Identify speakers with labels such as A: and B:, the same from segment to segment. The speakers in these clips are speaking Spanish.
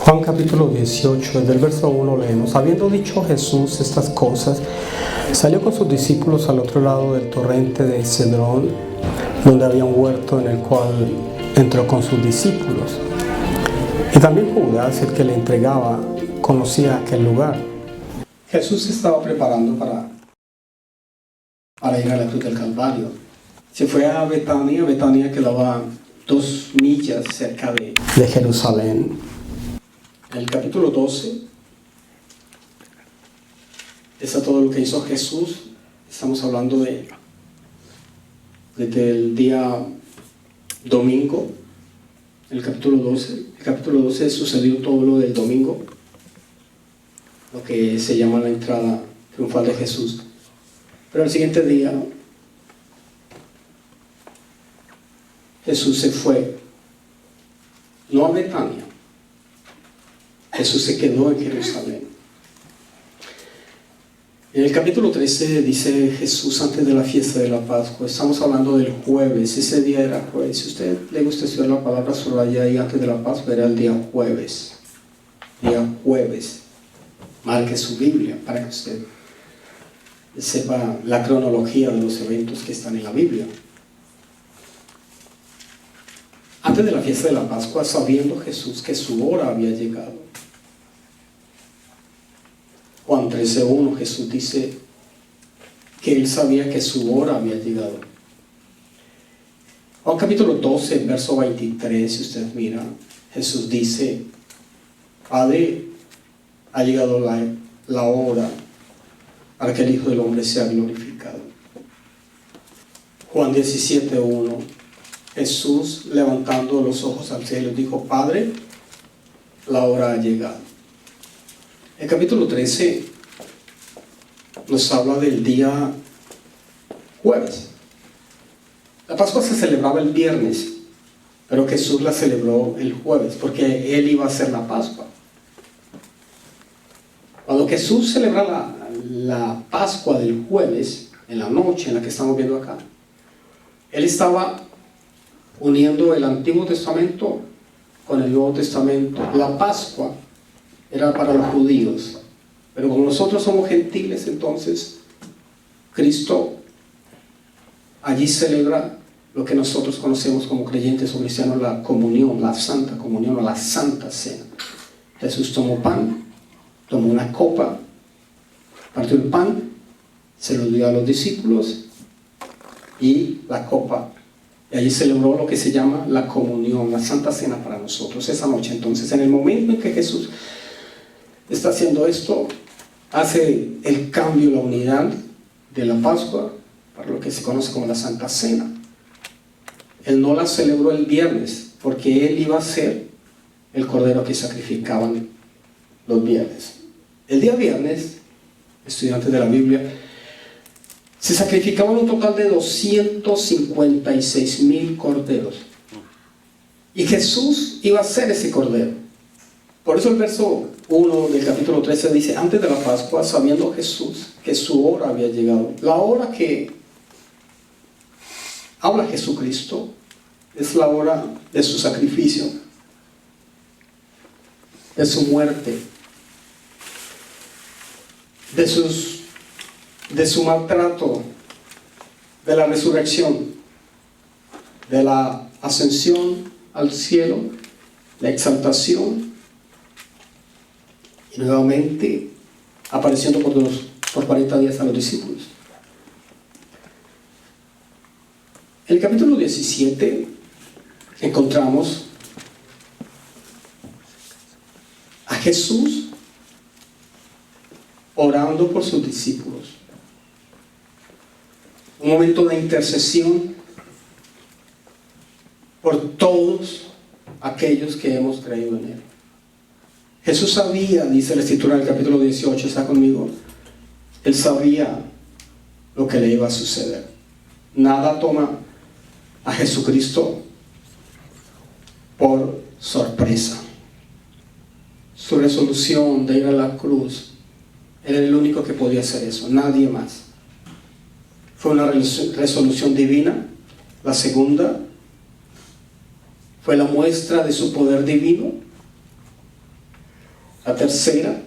A: Juan capítulo 18, desde el verso 1 leemos: habiendo dicho Jesús estas cosas, salió con sus discípulos al otro lado del torrente de Cedrón, donde había un huerto en el cual entró con sus discípulos. Y también Judas, el que le entregaba, conocía aquel lugar. Jesús se estaba preparando para ir a la cruz del Calvario. Se fue a Betania. Betania quedaba 2 millas cerca de Jerusalén. En el capítulo 12 está todo lo que hizo Jesús. Estamos hablando desde el día domingo, el capítulo 12. El capítulo 12 sucedió todo lo del domingo, lo que se llama la entrada triunfal de Jesús. Pero el siguiente día Jesús se fue, no a Betania. Jesús se quedó en Jerusalén. En el capítulo 13 dice Jesús antes de la fiesta de la Pascua. Estamos hablando del jueves. Ese día era jueves. Si a usted le gusta estudiar la palabra subraya ahí antes de la Pascua, era el día jueves. Día jueves. Marque su Biblia para que usted sepa la cronología de los eventos que están en la Biblia. Antes de la fiesta de la Pascua, sabiendo Jesús que su hora había llegado. Juan 13:1, Jesús dice que él sabía que su hora había llegado. Juan capítulo 12, verso 23, si usted mira, Jesús dice: Padre, ha llegado la hora para que el Hijo del Hombre sea glorificado. Juan 17:1, Jesús, levantando los ojos al cielo, dijo: Padre, la hora ha llegado. El capítulo 13 nos habla del día jueves. La Pascua se celebraba el viernes, pero Jesús la celebró el jueves, porque Él iba a hacer la Pascua. Cuando Jesús celebra la Pascua del jueves, en la noche en la que estamos viendo acá, Él estaba uniendo el Antiguo Testamento con el Nuevo Testamento. La Pascua era para los judíos, pero como nosotros somos gentiles, entonces Cristo allí celebra lo que nosotros conocemos como creyentes o cristianos, la comunión, la santa comunión o la santa cena. Jesús tomó pan, tomó una copa, partió el pan, se lo dio a los discípulos y la copa. Y allí celebró lo que se llama la comunión, la santa cena para nosotros esa noche. Entonces, en el momento en que Jesús está haciendo esto, hace el cambio, la unidad de la Pascua para lo que se conoce como la Santa Cena. Él no la celebró el viernes, porque Él iba a ser el cordero que sacrificaban los viernes. El día viernes, estudiantes de la Biblia, se sacrificaban un total de 256,000 corderos. Y Jesús iba a ser ese cordero. Por eso el verso 1 del capítulo 13 dice: antes de la Pascua, sabiendo Jesús que su hora había llegado. La hora que habla Jesucristo es la hora de su sacrificio, de su muerte, de su maltrato, de la resurrección, de la ascensión al cielo, la exaltación, y nuevamente apareciendo por 40 días a los discípulos. En el capítulo 17 encontramos a Jesús orando por sus discípulos. Un momento de intercesión por todos aquellos que hemos creído en Él. Jesús sabía, dice la Escritura del capítulo 18, está conmigo, Él sabía lo que le iba a suceder. Nada toma a Jesucristo por sorpresa. Su resolución de ir a la cruz, Él era el único que podía hacer eso, nadie más. Fue una resolución divina. La segunda fue la muestra de su poder divino. La tercera,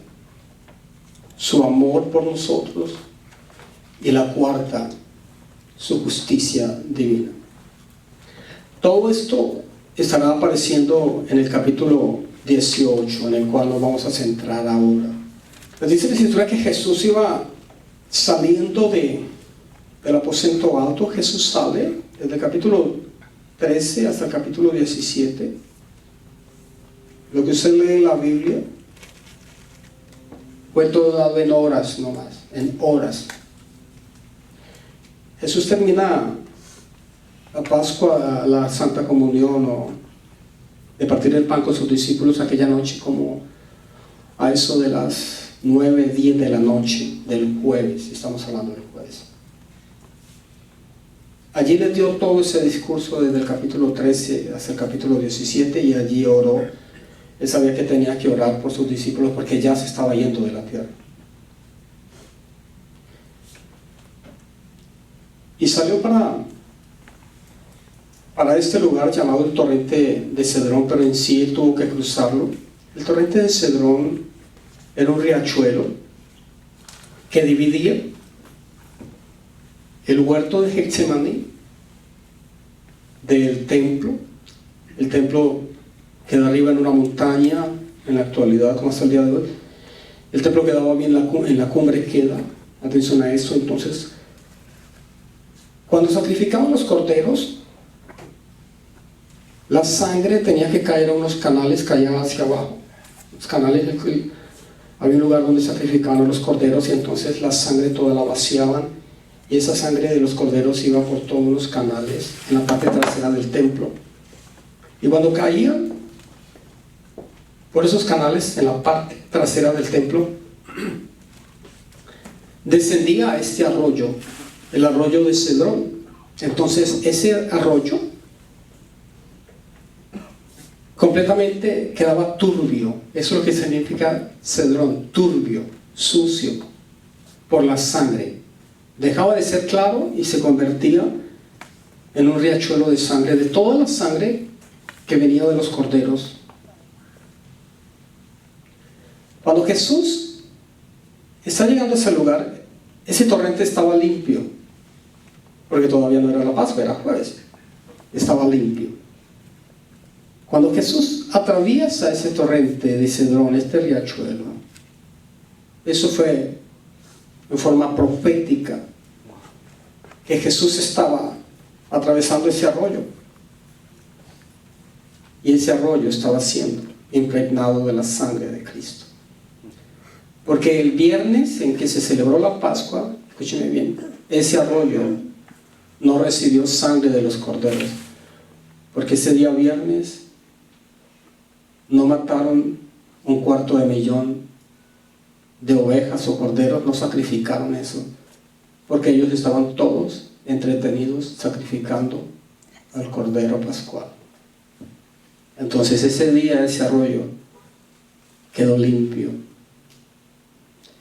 A: su amor por nosotros. Y la cuarta, su justicia divina. Todo esto estará apareciendo en el capítulo 18, en el cual nos vamos a centrar ahora. Nos dice la Escritura que Jesús iba saliendo del aposento alto. Jesús sale desde el capítulo 13 hasta el capítulo 17. Lo que usted lee en la Biblia fue todo dado en horas nomás, en horas. Jesús termina la Pascua, la Santa Comunión, o de partir el pan con sus discípulos aquella noche, como a eso de las 9, 10 de la noche del jueves. Estamos hablando del jueves. Allí les dio todo ese discurso desde el capítulo 13 hasta el capítulo 17, y allí oró. Él sabía que tenía que orar por sus discípulos porque ya se estaba yendo de la tierra. Y salió para este lugar llamado el torrente de Cedrón, pero en sí él tuvo que cruzarlo. El torrente de Cedrón era un riachuelo que dividía el huerto de Getsemaní del templo. El templo queda arriba en una montaña en la actualidad, como hasta el día de hoy. El templo quedaba bien en la cumbre, queda. Atención a eso. Entonces, cuando sacrificaban los corderos, la sangre tenía que caer a unos canales, caía hacia abajo. Los canales, había un lugar donde sacrificaban a los corderos, y entonces la sangre toda la vaciaban, y esa sangre de los corderos iba por todos los canales en la parte trasera del templo. Y cuando caía por esos canales en la parte trasera del templo, descendía a este arroyo, el arroyo de Cedrón. Entonces ese arroyo completamente quedaba turbio. Eso es lo que significa Cedrón, turbio, sucio, por la sangre. Dejaba de ser claro y se convertía en un riachuelo de sangre, de toda la sangre que venía de los corderos. Cuando Jesús está llegando a ese lugar, ese torrente estaba limpio, porque todavía no era la Pascua, era jueves. Estaba limpio. Cuando Jesús atraviesa ese torrente de Cedrón, este riachuelo, eso fue en forma profética, que Jesús estaba atravesando ese arroyo, y ese arroyo estaba siendo impregnado de la sangre de Cristo. Porque el viernes en que se celebró la Pascua, escúcheme bien, ese arroyo no recibió sangre de los corderos, porque ese día viernes no mataron 250,000 de ovejas o corderos, no sacrificaron eso, porque ellos estaban todos entretenidos sacrificando al cordero pascual. Entonces ese día ese arroyo quedó limpio.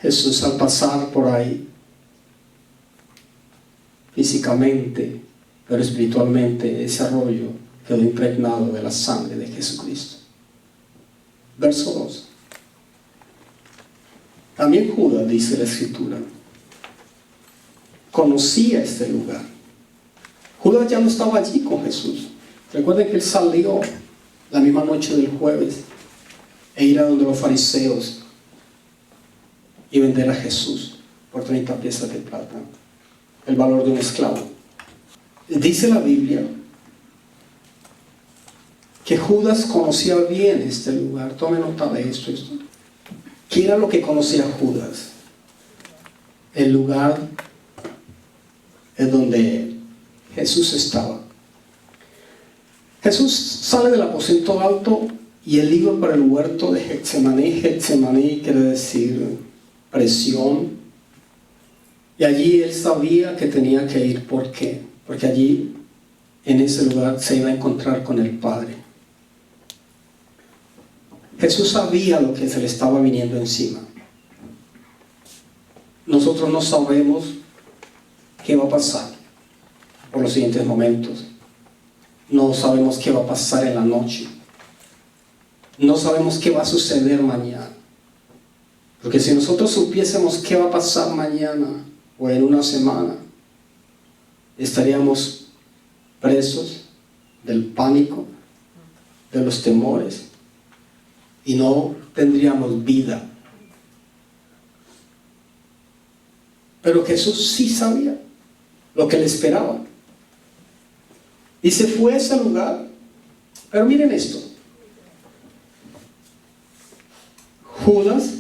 A: Jesús, al pasar por ahí físicamente, pero espiritualmente, ese arroyo quedó impregnado de la sangre de Jesucristo. Verso 2. También Judas, dice la Escritura, conocía este lugar. Judas ya no estaba allí con Jesús. Recuerden que él salió la misma noche del jueves e ir a donde los fariseos y vender a Jesús por 30 piezas de plata, el valor de un esclavo. Dice la Biblia que Judas conocía bien este lugar. Tome nota de esto. ¿Qué era lo que conocía Judas? El lugar en donde Jesús estaba. Jesús sale del aposento alto y él iba para el huerto de Getsemaní. Getsemaní quiere decir presión. Y allí él sabía que tenía que ir. ¿Por qué? Porque allí, en ese lugar, se iba a encontrar con el Padre. Jesús sabía lo que se le estaba viniendo encima. Nosotros no sabemos qué va a pasar por los siguientes momentos. No sabemos qué va a pasar en la noche. No sabemos qué va a suceder mañana. Porque si nosotros supiésemos qué va a pasar mañana o en una semana, estaríamos presos del pánico, de los temores, y no tendríamos vida. Pero Jesús sí sabía lo que le esperaba. Y se fue a ese lugar. Pero miren esto. Judas,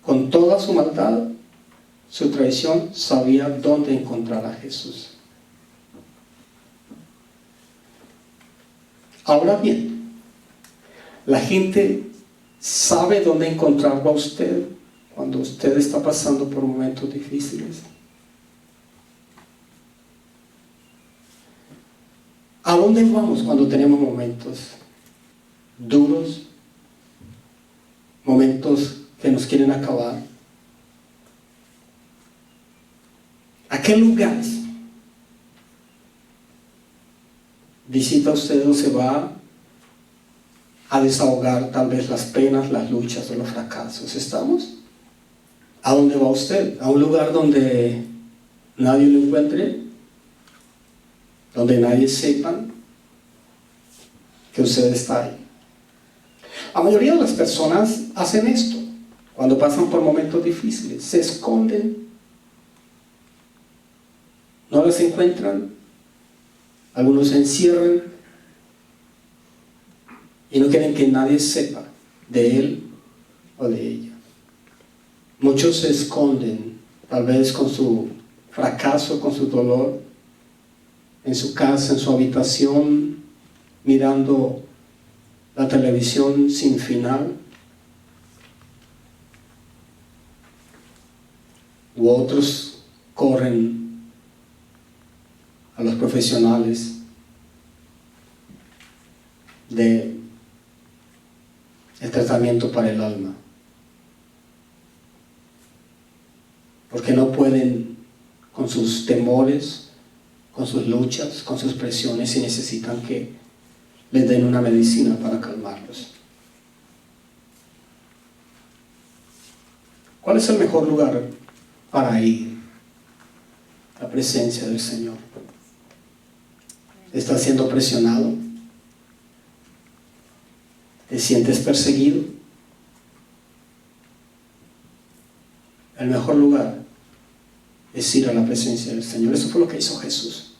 A: con toda su maldad, su traición, sabía dónde encontrar a Jesús. Ahora bien, la gente sabe dónde encontrarlo a usted cuando usted está pasando por momentos difíciles. ¿A dónde vamos cuando tenemos momentos duros? Momentos que nos quieren acabar. ¿A qué lugares visita usted o se va a desahogar tal vez las penas, las luchas o los fracasos? ¿Estamos? ¿A dónde va usted? ¿A un lugar donde nadie lo encuentre? ¿Donde nadie sepa que usted está ahí? La mayoría de las personas hacen esto cuando pasan por momentos difíciles. Se esconden, no las encuentran, algunos se encierran y no quieren que nadie sepa de él o de ella. Muchos se esconden, tal vez con su fracaso, con su dolor, en su casa, en su habitación, mirando la televisión sin final. U otros corren a los profesionales del tratamiento para el alma, porque no pueden con sus temores, con sus luchas, con sus presiones, y necesitan que les den una medicina para calmarlos. ¿Cuál es el mejor lugar para ir? La presencia del Señor. ¿Estás siendo presionado? ¿Te sientes perseguido? El mejor lugar es ir a la presencia del Señor. Eso fue lo que hizo Jesús.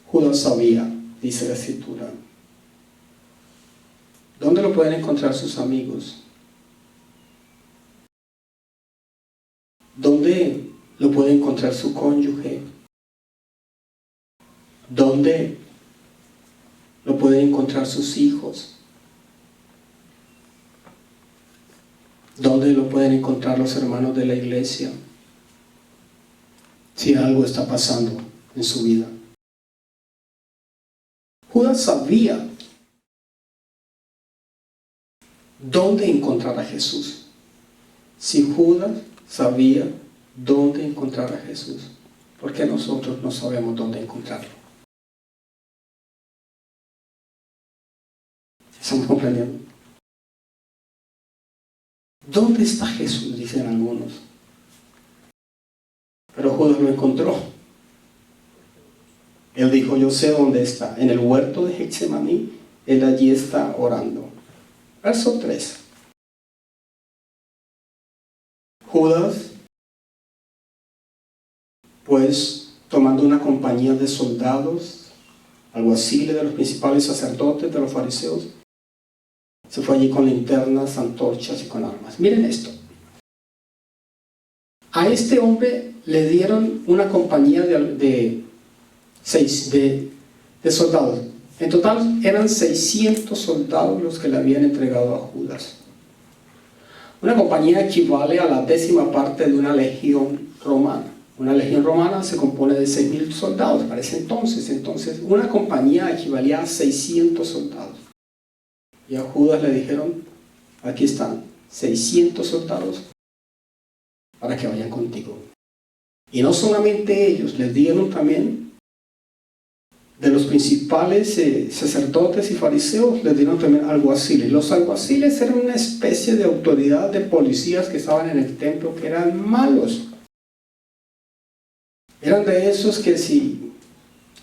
A: Judas sabía, dice la Escritura. ¿Dónde lo pueden encontrar sus amigos? ¿Dónde lo puede encontrar su cónyuge? ¿Dónde lo pueden encontrar sus hijos? ¿Dónde lo pueden encontrar los hermanos de la iglesia? Si algo está pasando en su vida. Judas sabía dónde encontrar a Jesús. Si Judas sabía dónde encontrar a Jesús, ¿por qué nosotros no sabemos dónde encontrarlo? ¿Estamos comprendiendo? ¿Dónde está Jesús?, dicen algunos. Pero Judas lo encontró. Él dijo: yo sé dónde está, en el huerto de Getsemaní. Él allí está orando. Verso 3. Judas, pues, tomando una compañía de soldados, alguaciles, de los principales sacerdotes, de los fariseos, se fue allí con linternas, antorchas y con armas. Miren esto. A este hombre le dieron una compañía de soldados. En total eran 600 soldados los que le habían entregado a Judas. Una compañía equivale a la 10ª parte de una legión romana. Una legión romana se compone de 6.000 soldados para ese entonces. Entonces, una compañía equivalía a 600 soldados. Y a Judas le dijeron: aquí están 600 soldados para que vayan contigo. Y no solamente ellos, les dieron también de los principales sacerdotes y fariseos les dieron también alguaciles. Los alguaciles eran una especie de autoridad de policías que estaban en el templo, que eran malos. Eran de esos que si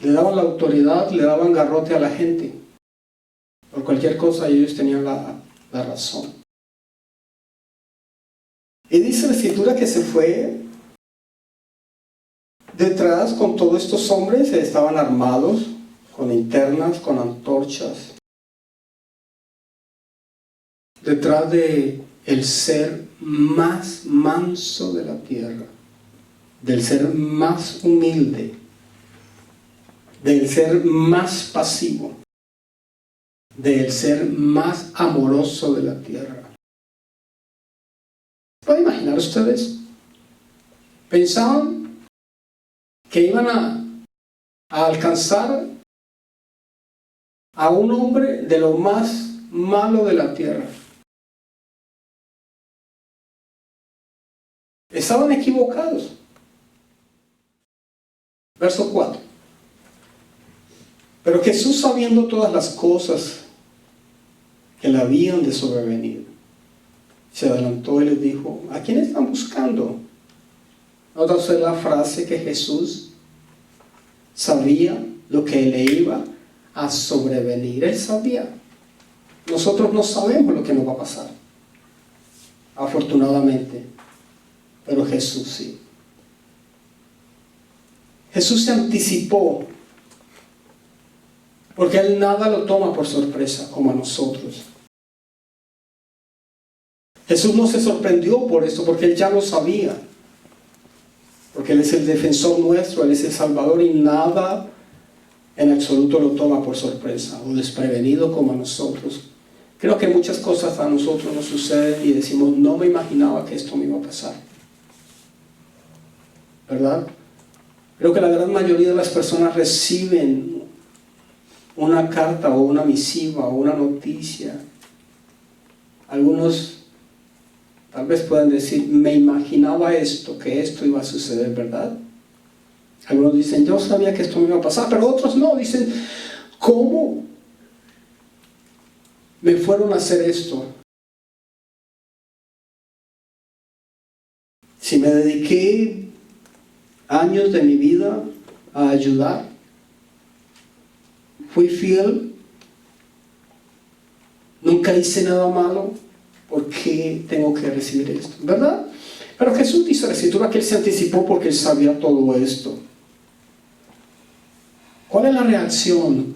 A: le daban la autoridad, le daban garrote a la gente. Por cualquier cosa ellos tenían la razón. Y dice la escritura que se fue detrás con todos estos hombres, estaban armados, con linternas, con antorchas, detrás de el ser más manso de la tierra, del ser más humilde, del ser más pasivo, del ser más amoroso de la tierra. ¿Pueden imaginar ustedes? Pensaban que iban a alcanzar a un hombre de lo más malo de la tierra. Estaban equivocados. Verso 4. Pero Jesús, sabiendo todas las cosas que le habían de sobrevenir, se adelantó y les dijo: ¿a quién están buscando? Nota usted la frase que Jesús sabía lo que le iba a sobrevenir. Él sabía. Nosotros no sabemos lo que nos va a pasar, afortunadamente, pero Jesús sí. Jesús se anticipó, porque Él nada lo toma por sorpresa como a nosotros. Jesús no se sorprendió por esto, porque Él ya lo sabía, porque Él es el defensor nuestro, Él es el Salvador, y nada en absoluto lo toma por sorpresa o desprevenido como a nosotros. Creo que muchas cosas a nosotros nos suceden y decimos: no me imaginaba que esto me iba a pasar, ¿verdad? Creo que la gran mayoría de las personas reciben una carta o una misiva o una noticia. Algunos tal vez puedan decir: me imaginaba esto, que esto iba a suceder, ¿verdad? Algunos dicen: yo sabía que esto me iba a pasar, pero otros no, dicen: ¿cómo me fueron a hacer esto? Si me dediqué años de mi vida a ayudar, fui fiel, nunca hice nada malo, ¿por qué tengo que recibir esto? ¿Verdad? Pero Jesús dice en la escritura que Él se anticipó porque Él sabía todo esto. ¿Cuál es la reacción?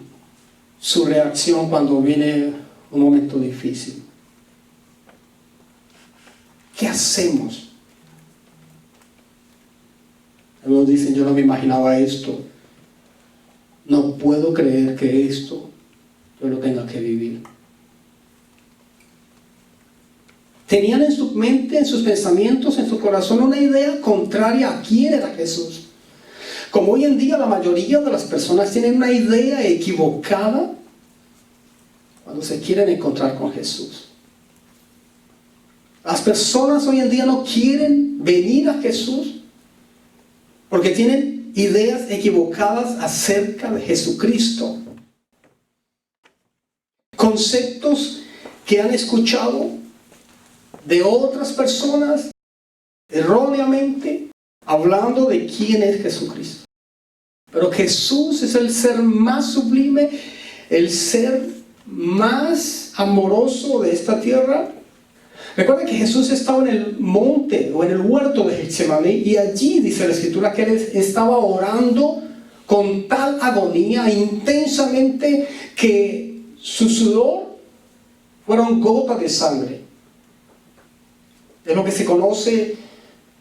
A: Su reacción cuando viene un momento difícil. ¿Qué hacemos? Algunos dicen: yo no me imaginaba esto. No puedo creer que esto yo lo tenga que vivir. Tenían en su mente, en sus pensamientos, en su corazón, una idea contraria a quién era Jesús. Como hoy en día la mayoría de las personas tienen una idea equivocada cuando se quieren encontrar con Jesús. Las personas hoy en día no quieren venir a Jesús porque tienen ideas equivocadas acerca de Jesucristo. Conceptos que han escuchado de otras personas erróneamente hablando de quién es Jesucristo. Pero Jesús es el ser más sublime, el ser más amoroso de esta tierra. Recuerden que Jesús estaba en el monte o en el huerto de Getsemaní, y allí dice la escritura que Él estaba orando con tal agonía intensamente que su sudor fueron gotas de sangre. Es lo que se conoce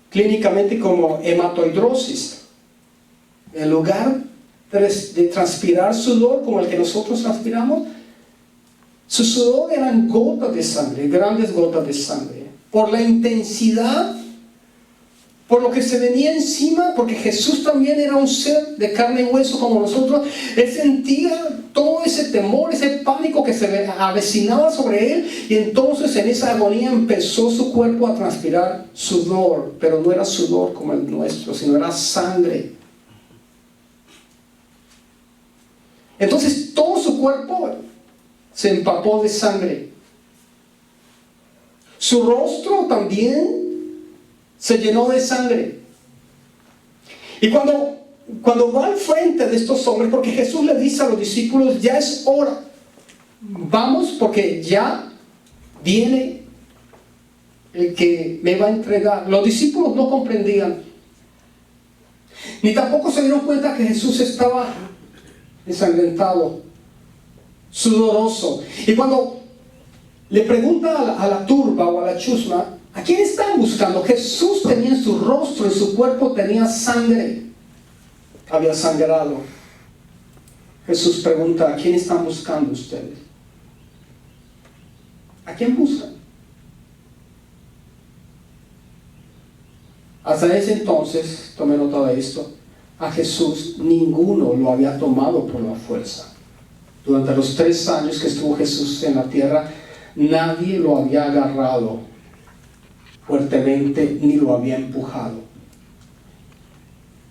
A: clínicamente como hematoidrosis. En lugar de transpirar sudor como el que nosotros transpiramos, su sudor eran gotas de sangre, grandes gotas de sangre. Por la intensidad, por lo que se venía encima, porque Jesús también era un ser de carne y hueso como nosotros. Él sentía todo ese temor, ese pánico que se avecinaba sobre Él, y entonces en esa agonía empezó su cuerpo a transpirar sudor, pero no era sudor como el nuestro, sino era sangre. Entonces todo su cuerpo se empapó de sangre. Su rostro también se llenó de sangre. Y cuando va al frente de estos hombres, porque Jesús le dice a los discípulos, ya es hora, vamos porque ya viene el que me va a entregar. Los discípulos no comprendían, ni tampoco se dieron cuenta que Jesús estaba ensangrentado, sudoroso. Y cuando le pregunta a la turba o a la chusma, ¿a quién están buscando? Jesús tenía en su rostro, en su cuerpo tenía sangre, había sangrado. Jesús pregunta, ¿a quién están buscando ustedes? ¿A quién buscan? Hasta ese entonces, tome nota de esto, a Jesús ninguno lo había tomado por la fuerza. Durante los 3 años que estuvo Jesús en la tierra, nadie lo había agarrado fuertemente ni lo había empujado.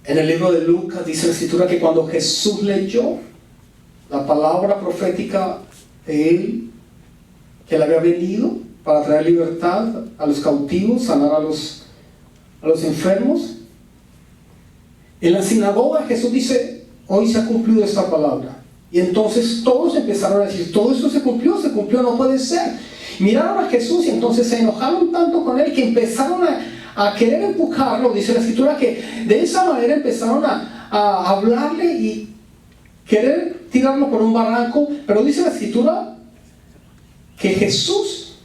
A: En el libro de Lucas dice la escritura que cuando Jesús leyó la palabra profética de él, que le había venido para traer libertad a los cautivos, sanar a los enfermos, en la sinagoga Jesús dice, hoy se ha cumplido esta palabra. Y entonces todos empezaron a decir, todo esto se cumplió, no puede ser. Miraron a Jesús y entonces se enojaron tanto con él que empezaron a querer empujarlo. Dice la escritura que de esa manera empezaron a hablarle y querer tirarlo por un barranco. Pero dice la escritura que Jesús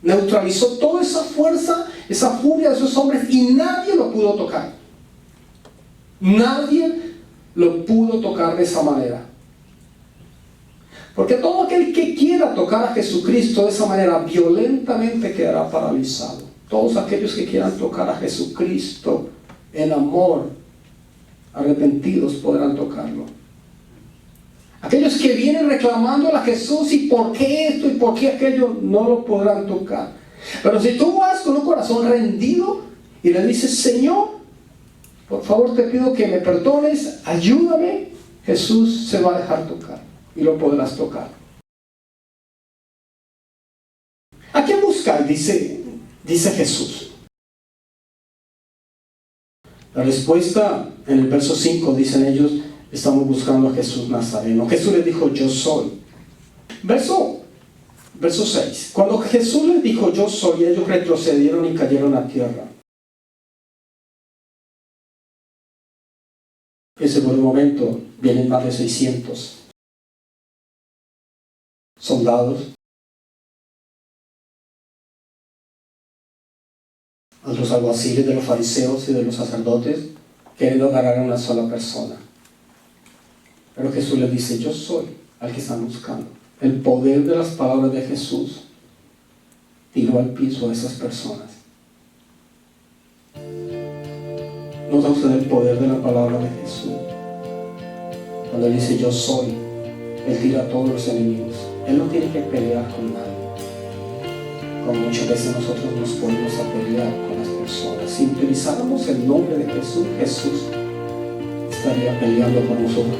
A: neutralizó toda esa fuerza, esa furia de esos hombres, y nadie lo pudo tocar. Nadie lo pudo tocar de esa manera. Porque todo aquel que quiera tocar a Jesucristo de esa manera violentamente quedará paralizado. Todos aquellos que quieran tocar a Jesucristo en amor, arrepentidos, podrán tocarlo. Aquellos que vienen reclamando a Jesús y por qué esto y por qué aquello, no lo podrán tocar. Pero si tú vas con un corazón rendido y le dices, Señor, por favor te pido que me perdones, ayúdame, Jesús se va a dejar tocar y lo podrás tocar. ¿A quién buscar? Dice Jesús. La respuesta en el verso 5, dicen ellos, estamos buscando a Jesús Nazareno. Jesús les dijo, yo soy. Verso 6. Cuando Jesús les dijo, yo soy, ellos retrocedieron y cayeron a tierra. Ese por un momento vienen más de 600 soldados, a los alguaciles de los fariseos y de los sacerdotes, queriendo agarrar a una sola persona. Pero Jesús les dice, yo soy al que están buscando. El poder de las palabras de Jesús tiró al piso a esas personas. ¿Nota usted el poder de la palabra de Jesús? Cuando Él dice, yo soy, Él tira a todos los enemigos. Él no tiene que pelear con nadie. Como muchas veces nosotros nos ponemos a pelear con las personas. Si utilizáramos el nombre de Jesús, Jesús estaría peleando con nosotros.